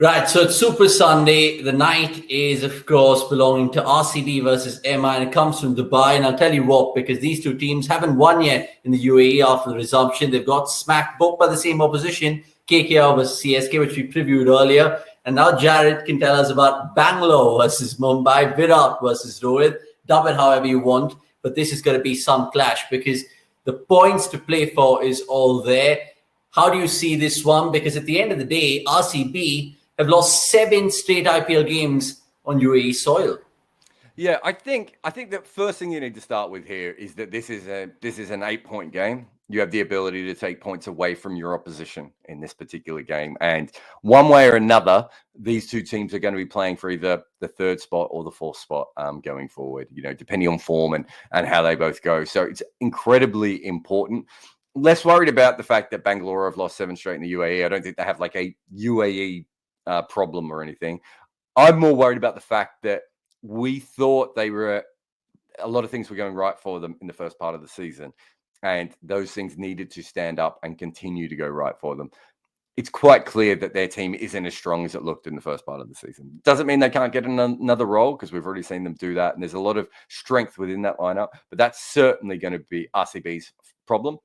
Right, so it's Super Sunday. The night is, of course, belonging to RCB versus MI, and it comes from Dubai. And I'll tell you what, because these two teams haven't won yet in the UAE after the resumption. They've got smacked both by the same opposition, KKR versus CSK, which we previewed earlier. And now Jarrod can tell us about Bangalore versus Mumbai, Virat versus Rohit. Dub it however you want, but this is going to be some clash because the points to play for is all there. How do you see this one? Because at the end of the day, RCB have lost 7 straight IPL games on UAE soil. Yeah, I think the first thing you need to start with here is that this is an 8-point game. You have the ability to take points away from your opposition in this particular game, and one way or another, these two teams are going to be playing for either the 3rd spot or the 4th spot going forward. Depending on form and how they both go. So it's incredibly important. Less worried about the fact that Bangalore have lost 7 straight in the UAE. I don't think they have like a UAE problem or anything. I'm more worried about the fact that we thought a lot of things were going right for them in the first part of the season, and those things needed to stand up and continue to go right for them. It's quite clear that their team isn't as strong as it looked in the first part of the season. Doesn't mean they can't get another role, because we've already seen them do that, and there's a lot of strength within that lineup, but that's certainly going to be RCB's problem.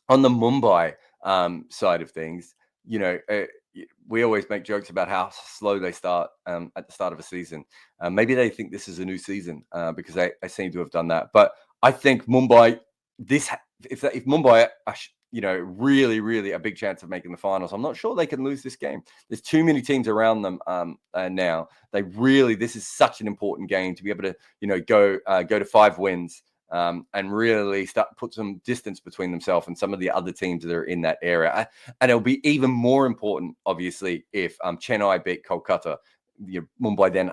On the Mumbai side of things, we always make jokes about how slow they start at the start of a season. Maybe they think this is a new season because they seem to have done that. But I think Mumbai, if Mumbai are, really, really a big chance of making the finals, I'm not sure they can lose this game. There's too many teams around them now. This is such an important game to be able to, go to 5 wins. And really put some distance between themselves and some of the other teams that are in that area. And it'll be even more important, obviously, if Chennai beat Kolkata. Mumbai then,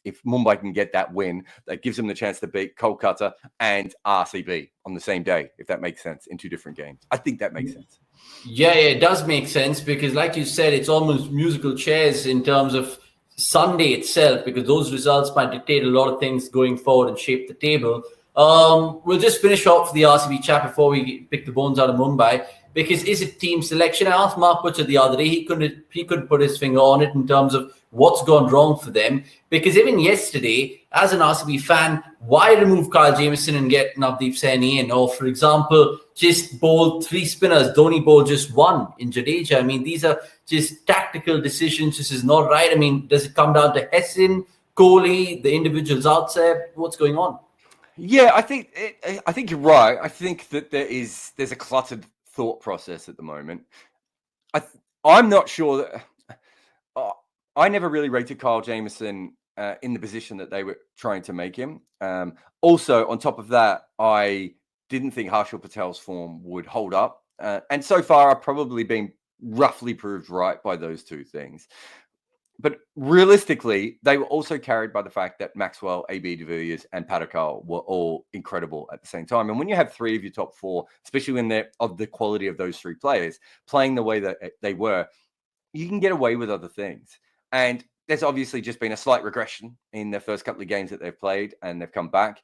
if Mumbai can get that win, that gives them the chance to beat Kolkata and RCB on the same day, if that makes sense, in 2 different games. I think that makes sense. Yeah, it does make sense because, like you said, it's almost musical chairs in terms of Sunday itself, because those results might dictate a lot of things going forward and shape the table. We'll just finish off the RCB chat before we pick the bones out of Mumbai, because is it team selection? I asked Mark Butcher the other day. He couldn't put his finger on it in terms of what's gone wrong for them. Because even yesterday, as an RCB fan, why remove Kyle Jamieson and get Navdeep Saini in? Or, for example, just bowl 3 spinners. Dhoni bowled just 1 in Jadeja. I mean, these are just tactical decisions. This is not right. I mean, does it come down to Hessin, Kohli, the individuals out there? What's going on? Yeah, I think you're right. I think that there's a cluttered thought process at the moment. I'm not sure that I never really rated Kyle Jamieson in the position that they were trying to make him. Also, on top of that, I didn't think Harshal Patel's form would hold up, and so far I've probably been roughly proved right by those 2 things. But realistically, they were also carried by the fact that Maxwell, AB de Villiers, and Padikkal were all incredible at the same time. And when you have 3 of your top 4, especially when they're of the quality of those 3 players, playing the way that they were, you can get away with other things. And there's obviously just been a slight regression in their first couple of games that they've played, and they've come back.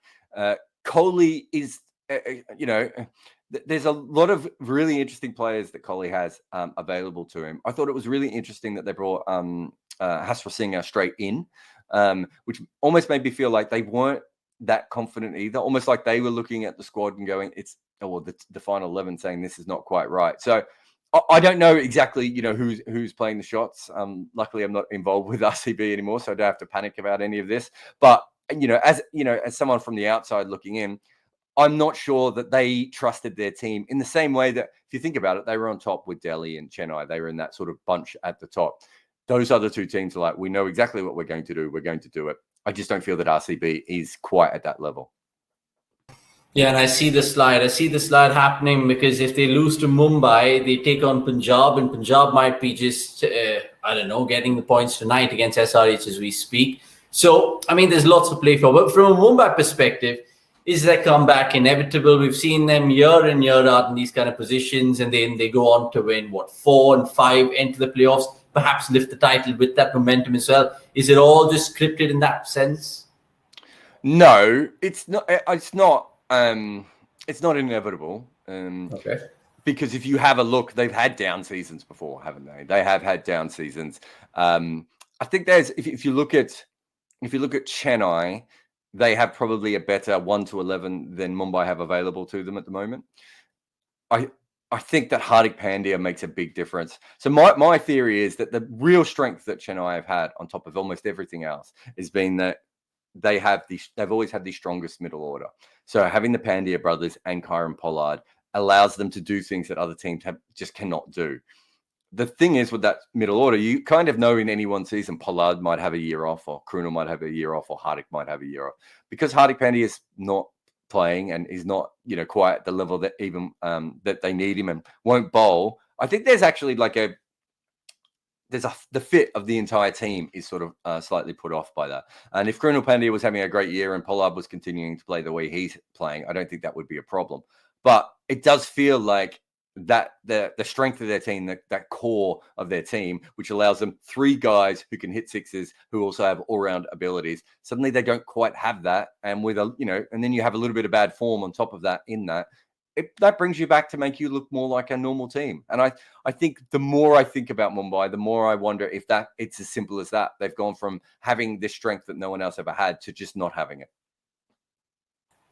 Kohli is, there's a lot of really interesting players that Kohli has available to him. I thought it was really interesting that they brought Hasra Singh straight in, which almost made me feel like they weren't that confident either. Almost like they were looking at the squad and going, the final 11 saying this is not quite right. So I don't know exactly, who's playing the shots. Luckily, I'm not involved with RCB anymore, so I don't have to panic about any of this. But as someone from the outside looking in, I'm not sure that they trusted their team in the same way that, if you think about it, they were on top with Delhi and Chennai. They were in that sort of bunch at the top. Those other 2 teams are like, we know exactly what we're going to do. We're going to do it. I just don't feel that RCB is quite at that level. Yeah, and I see the slide happening, because if they lose to Mumbai, they take on Punjab, and Punjab might be just, getting the points tonight against SRH as we speak. So, I mean, there's lots to play for. But from a Mumbai perspective, is their comeback inevitable? We've seen them year in, year out in these kind of positions, and then they go on to win, 4 and 5, enter the playoffs, perhaps lift the title with that momentum as well. Is it all just scripted in that sense? No, it's not. It's not inevitable. Okay. because if you have a look, they've had down seasons before, haven't they? They have had down seasons. I think there's if you look at Chennai, they have probably a better 1 to 11 than Mumbai have available to them at the moment. I think that Hardik Pandya makes a big difference. So my theory is that the real strength that Chennai have had on top of almost everything else has been that they've always had the strongest middle order. So having the Pandya brothers and Kyron Pollard allows them to do things that other teams just cannot do. The thing is with that middle order, you kind of know in any one season, Pollard might have a year off, or Krunal might have a year off, or Hardik might have a year off. Because Hardik Pandya is not playing and is not, quite at the level that even that they need him and won't bowl. I think there's actually the fit of the entire team is sort of slightly put off by that. And if Krunal Pandya was having a great year and Pollard was continuing to play the way he's playing, I don't think that would be a problem. But it does feel like that the strength of their team, that core of their team, which allows them 3 guys who can hit sixes, who also have all-round abilities. Suddenly they don't quite have that. And with and then you have a little bit of bad form on top of that that brings you back to make you look more like a normal team. And I think the more I think about Mumbai, the more I wonder if it's as simple as that. They've gone from having this strength that no one else ever had to just not having it.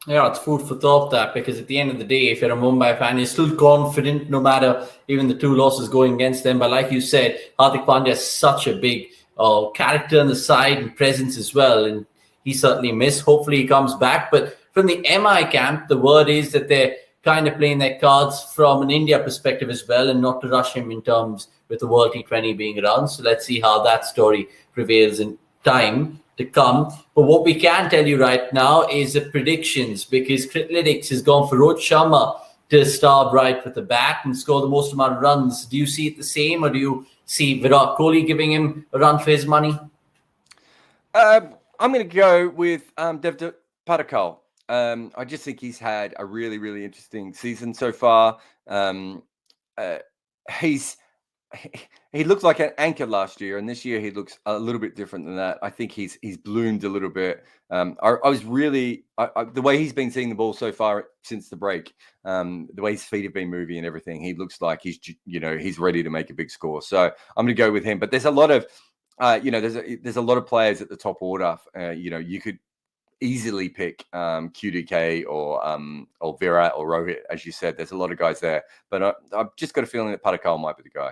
Yeah, it's food for thought, that, because at the end of the day, if you're a Mumbai fan, you're still confident no matter even the 2 losses going against them. But like you said, Hardik Pandya is such a big character on the side and presence as well. And he certainly missed. Hopefully he comes back. But from the MI camp, the word is that they're kind of playing their cards from an India perspective as well, and not to rush him in terms with the World T20 being around. So let's see how that story prevails in time to come. But what we can tell you right now is the predictions, because Criclytics has gone for Rohit Sharma to start right with the bat and score the most amount of runs. Do you see it the same, or do you see Virat Kohli giving him a run for his money? I'm going to go with Devdutt Padakal. I just think he's had a really, really interesting season so far. He looked like an anchor last year, and this year he looks a little bit different than that. I think he's bloomed a little bit. I was really the way he's been seeing the ball so far since the break, the way his feet have been moving and everything. He looks like he's ready to make a big score. So I'm going to go with him. But there's a lot of there's a lot of players at the top order. You could easily pick QDK or Virat or Rohit, as you said. There's a lot of guys there, but I've just got a feeling that Padakal might be the guy.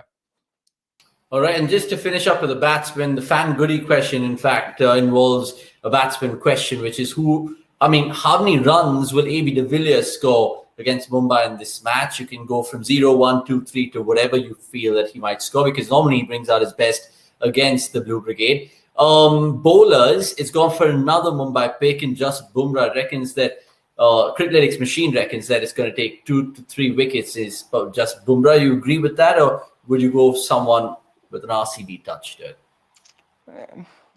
All right, and just to finish up with the batsman, the fan goodie question, in fact, involves a batsman question, which is how many runs will AB de Villiers score against Mumbai in this match? You can go from 0, 1, 2, 3 to whatever you feel that he might score, because normally he brings out his best against the Blue Brigade. Bowlers, it's gone for another Mumbai pick, and just Bumrah reckons that Criclytics machine reckons that it's going to take 2 to 3 wickets. Is just Bumrah? You agree with that, or would you go someone with an RCB touch to it?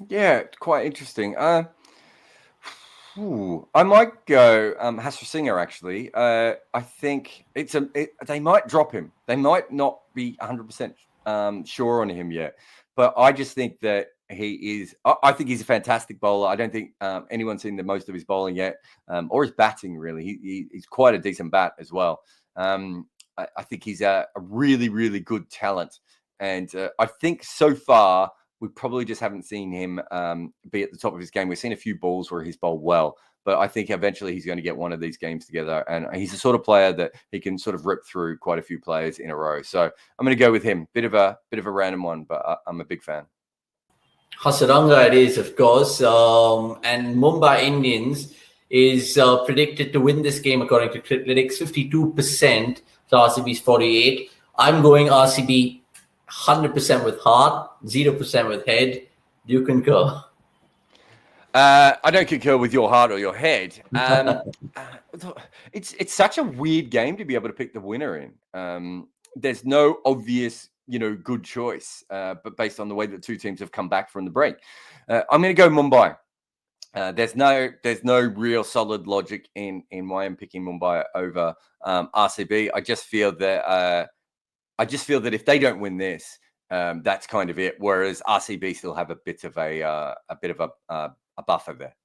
Yeah, quite interesting. I might go Hasra Singer, actually. I think they might drop him. They might not be 100% sure on him yet. But I just think that I think he's a fantastic bowler. I don't think anyone's seen the most of his bowling yet, or his batting, really. He's quite a decent bat as well. I think he's a really, really good talent. And I think so far, we probably just haven't seen him be at the top of his game. We've seen a few balls where he's bowled well, but I think eventually he's going to get one of these games together. And he's the sort of player that he can sort of rip through quite a few players in a row. So I'm going to go with him. Bit of a random one, but I'm a big fan. Hasaranga it is, of course. And Mumbai Indians is predicted to win this game according to Criclytics, 52% to RCB's 48%. I'm going RCB 100% with heart, 0% with head. Do you concur? I don't concur with your heart or your head. It's such a weird game to be able to pick the winner in. There's no obvious, good choice, but based on the way that 2 teams have come back from the break, I'm going to go Mumbai. There's no real solid logic in why I'm picking Mumbai over RCB. I just feel that if they don't win this, that's kind of it. Whereas RCB still have a bit of a buffer there.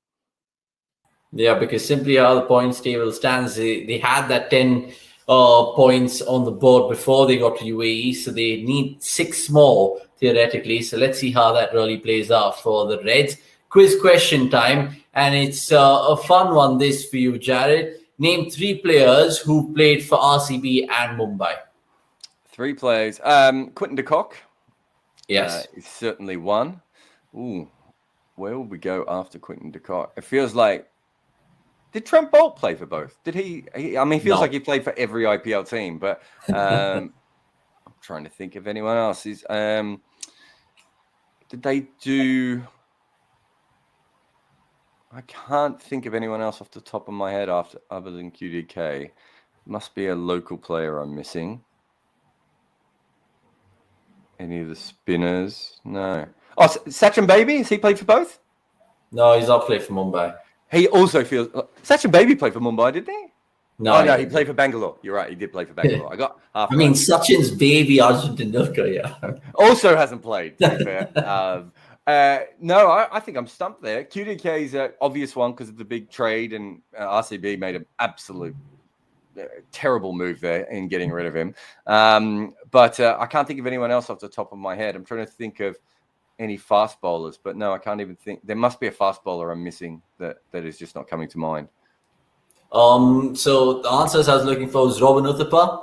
Yeah, because simply how the points table stands, they had that 10 points on the board before they got to UAE, so they need 6 more theoretically. So let's see how that really plays out for the Reds. Quiz question time, and it's a fun one this for you, Jarrod. Name 3 players who played for RCB and Mumbai. 3 players. Quinton de Kock. Yes. Is certainly one. Ooh, where will we go after Quinton de Kock? It feels like, did Trent Bolt play for both? Did he I mean, it feels like he played for every IPL team, but I'm trying to think of anyone else. Did they do... I can't think of anyone else off the top of my head other than QDK. Must be a local player I'm missing. Any of the spinners? No. Oh, Sachin Baby? Has he played for both? No, he's not played for Mumbai. He also feels... Sachin Baby played for Mumbai, didn't he? No, he played for Bangalore. You're right, he did play for Bangalore. I got half. I mean, Sachin's baby, Arjun Tendulkar, yeah. Also hasn't played, to be fair. No, I think I'm stumped there. QDK is an obvious one because of the big trade, and RCB made an absolute terrible move there in getting rid of him. But I can't think of anyone else off the top of my head. I'm trying to think of any fast bowlers, but no, I can't even think. There must be a fast bowler I'm missing that is just not coming to mind. So the answers I was looking for was Robin Uthappa.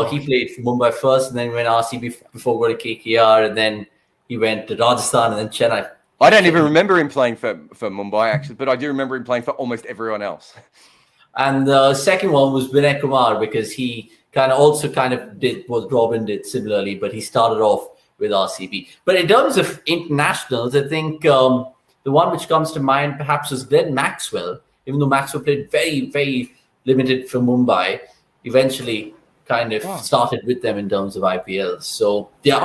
He played for Mumbai first, and then went RCB before going to KKR, and then he went to Rajasthan and then Chennai. I don't even remember him playing for Mumbai, actually, but I do remember him playing for almost everyone else. And the second one was Vinay Kumar, because he kind of did what Robin did similarly, but he started off with RCB. But in terms of internationals, I think the one which comes to mind perhaps was Glenn Maxwell. Even though Maxwell played very, very limited for Mumbai, eventually kind of started with them in terms of IPL. So, yeah.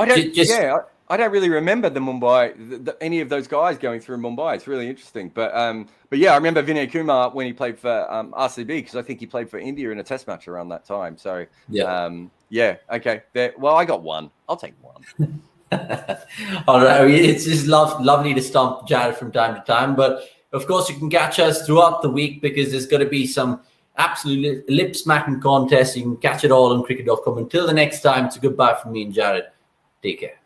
I don't really remember the Mumbai, any of those guys going through Mumbai. It's really interesting. But yeah, I remember Vinay Kumar when he played for RCB, because I think he played for India in a test match around that time. So, okay. Well, I got one. I'll take one. All right. I mean, it's just lovely to stump Jarrod from time to time. But, of course, you can catch us throughout the week, because there's going to be some absolute lip-smacking contests. You can catch it all on cricket.com. Until the next time, it's a goodbye from me and Jarrod. Take care.